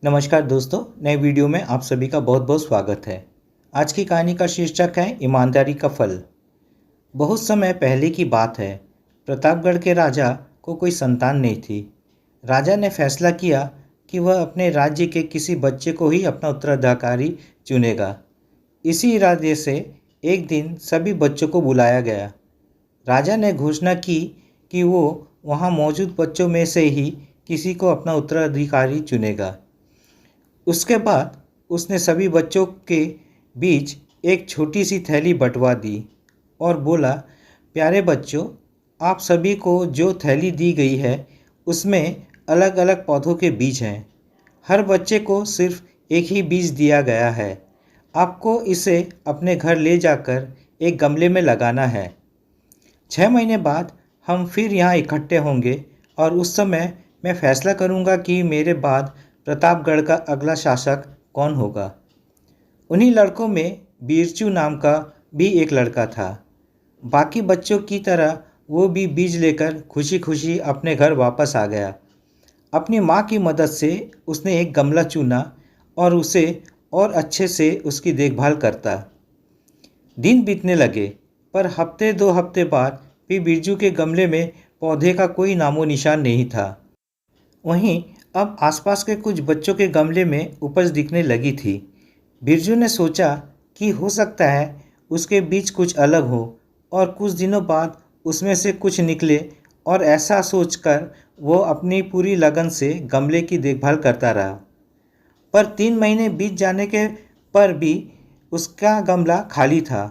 नमस्कार दोस्तों, नए वीडियो में आप सभी का बहुत बहुत स्वागत है। आज की कहानी का शीर्षक है ईमानदारी का फल। बहुत समय पहले की बात है। प्रतापगढ़ के राजा को कोई संतान नहीं थी। राजा ने फैसला किया कि वह अपने राज्य के किसी बच्चे को ही अपना उत्तराधिकारी चुनेगा। इसी इरादे से एक दिन सभी बच्चों को बुलाया गया। राजा ने घोषणा की कि वो वहाँ मौजूद बच्चों में से ही किसी को अपना उत्तराधिकारी चुनेगा। उसके बाद उसने सभी बच्चों के बीच एक छोटी सी थैली बंटवा दी और बोला, प्यारे बच्चों, आप सभी को जो थैली दी गई है उसमें अलग अलग पौधों के बीज हैं। हर बच्चे को सिर्फ एक ही बीज दिया गया है। आपको इसे अपने घर ले जाकर एक गमले में लगाना है। 6 महीने बाद हम फिर यहाँ इकट्ठे होंगे और उस समय मैं फैसला करूँगा कि मेरे बाद प्रतापगढ़ का अगला शासक कौन होगा। उन्हीं लड़कों में बिरजू नाम का भी एक लड़का था। बाकी बच्चों की तरह वो भी बीज लेकर खुशी खुशी अपने घर वापस आ गया। अपनी माँ की मदद से उसने एक गमला चुना और उसे और अच्छे से उसकी देखभाल करता। दिन बीतने लगे, पर हफ्ते 2 हफ्ते बाद भी बिरजू के गमले में पौधे का कोई नामो निशान नहीं था। वहीं अब आसपास के कुछ बच्चों के गमले में उपज दिखने लगी थी। बिरजू ने सोचा कि हो सकता है उसके बीज कुछ अलग हो और कुछ दिनों बाद उसमें से कुछ निकले, और ऐसा सोचकर वो अपनी पूरी लगन से गमले की देखभाल करता रहा। पर 3 महीने बीत जाने के पर भी उसका गमला खाली था।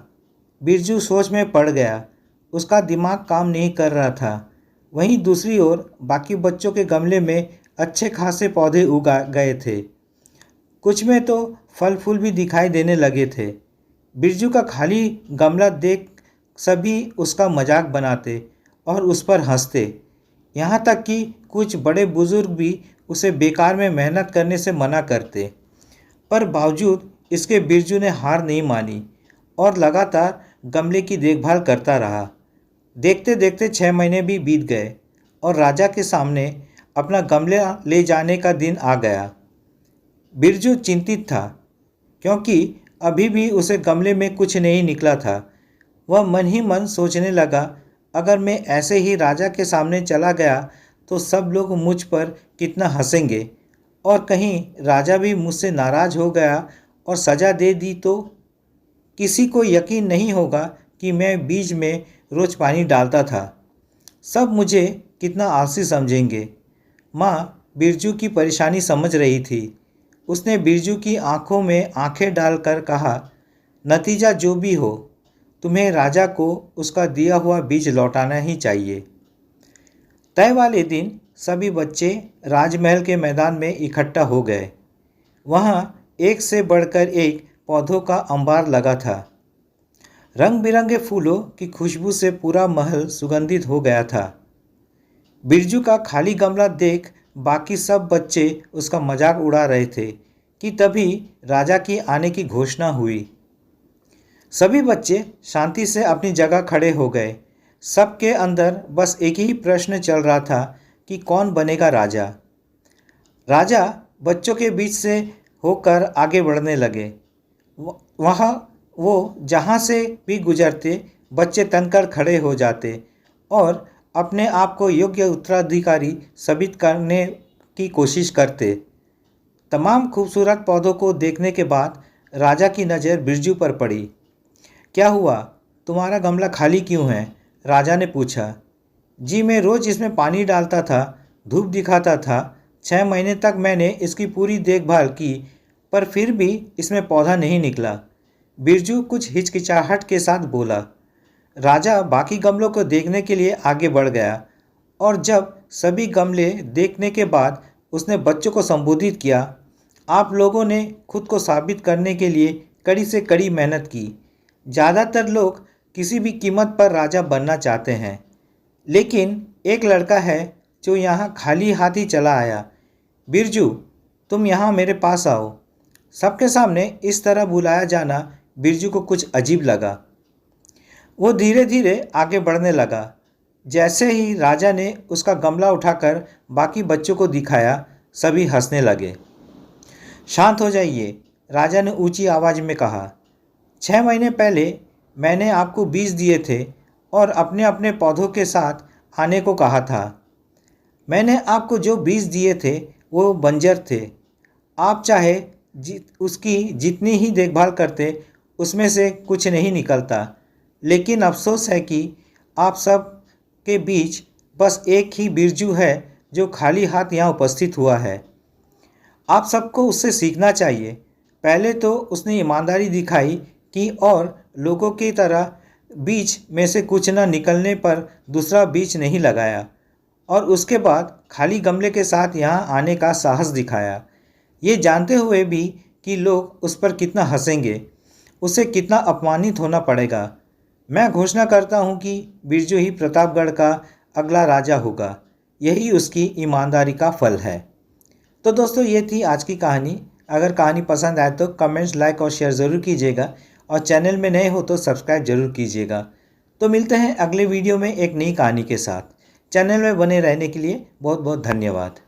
बिरजू सोच में पड़ गया। उसका दिमाग काम नहीं कर रहा था। वहीं दूसरी ओर बाकी बच्चों के गमले में अच्छे खासे पौधे उगा गए थे। कुछ में तो फल फूल भी दिखाई देने लगे थे। बिरजू का खाली गमला देख सभी उसका मजाक बनाते और उस पर हंसते। यहाँ तक कि कुछ बड़े बुजुर्ग भी उसे बेकार में मेहनत करने से मना करते। पर बावजूद इसके बिरजू ने हार नहीं मानी और लगातार गमले की देखभाल करता रहा। देखते देखते 6 महीने भी बीत गए और राजा के सामने अपना गमला ले जाने का दिन आ गया। बिरजू चिंतित था क्योंकि अभी भी उसे गमले में कुछ नहीं निकला था। वह मन ही मन सोचने लगा, अगर मैं ऐसे ही राजा के सामने चला गया तो सब लोग मुझ पर कितना हंसेंगे, और कहीं राजा भी मुझसे नाराज़ हो गया और सज़ा दे दी तो किसी को यकीन नहीं होगा कि मैं बीज में रोज़ पानी डालता था। सब मुझे कितना आलसी समझेंगे। माँ बिरजू की परेशानी समझ रही थी। उसने बिरजू की आंखों में आंखें डालकर कहा, नतीजा जो भी हो, तुम्हें राजा को उसका दिया हुआ बीज लौटाना ही चाहिए। तय वाले दिन सभी बच्चे राजमहल के मैदान में इकट्ठा हो गए। वहाँ एक से बढ़कर एक पौधों का अंबार लगा था। रंग बिरंगे फूलों की खुशबू से पूरा महल सुगंधित हो गया था। बिरजू का खाली गमला देख बाकी सब बच्चे उसका मजाक उड़ा रहे थे कि तभी राजा की आने की घोषणा हुई। सभी बच्चे शांति से अपनी जगह खड़े हो गए। सबके अंदर बस एक ही प्रश्न चल रहा था कि कौन बनेगा राजा। राजा बच्चों के बीच से होकर आगे बढ़ने लगे। वहाँ वो जहाँ से भी गुजरते बच्चे तनकर खड़े हो जाते और अपने आप को योग्य उत्तराधिकारी साबित करने की कोशिश करते। तमाम खूबसूरत पौधों को देखने के बाद राजा की नज़र बिरजू पर पड़ी। क्या हुआ, तुम्हारा गमला खाली क्यों है? राजा ने पूछा। जी, मैं रोज़ इसमें पानी डालता था, धूप दिखाता था। 6 महीने तक मैंने इसकी पूरी देखभाल की, पर फिर भी इसमें पौधा नहीं निकला। बिरजू कुछ हिचकिचाहट के साथ बोला। राजा बाकी गमलों को देखने के लिए आगे बढ़ गया और जब सभी गमले देखने के बाद उसने बच्चों को संबोधित किया, आप लोगों ने खुद को साबित करने के लिए कड़ी से कड़ी मेहनत की। ज़्यादातर लोग किसी भी कीमत पर राजा बनना चाहते हैं, लेकिन एक लड़का है जो यहाँ खाली हाथ ही चला आया। बिरजू, तुम यहाँ मेरे पास आओ। सबके सामने इस तरह बुलाया जाना बिरजू को कुछ अजीब लगा। वो धीरे धीरे आगे बढ़ने लगा। जैसे ही राजा ने उसका गमला उठाकर बाकी बच्चों को दिखाया, सभी हंसने लगे। शांत हो जाइए, राजा ने ऊंची आवाज़ में कहा। 6 महीने पहले मैंने आपको बीज दिए थे और अपने अपने पौधों के साथ आने को कहा था। मैंने आपको जो बीज दिए थे वो बंजर थे। आप चाहे उसकी जितनी ही देखभाल करते उसमें से कुछ नहीं निकलता। लेकिन अफसोस है कि आप सब के बीच बस एक ही बिरजू है जो खाली हाथ यहाँ उपस्थित हुआ है। आप सबको उससे सीखना चाहिए। पहले तो उसने ईमानदारी दिखाई कि और लोगों की तरह बीच में से कुछ न निकलने पर दूसरा बीज नहीं लगाया, और उसके बाद खाली गमले के साथ यहाँ आने का साहस दिखाया, ये जानते हुए भी कि लोग उस पर कितना हंसेंगे, उसे कितना अपमानित होना पड़ेगा। मैं घोषणा करता हूँ कि बिरजू ही प्रतापगढ़ का अगला राजा होगा। यही उसकी ईमानदारी का फल है। तो दोस्तों, ये थी आज की कहानी। अगर कहानी पसंद आए तो कमेंट्स, लाइक और शेयर ज़रूर कीजिएगा, और चैनल में नए हो तो सब्सक्राइब जरूर कीजिएगा। तो मिलते हैं अगले वीडियो में एक नई कहानी के साथ। चैनल में बने रहने के लिए बहुत बहुत धन्यवाद।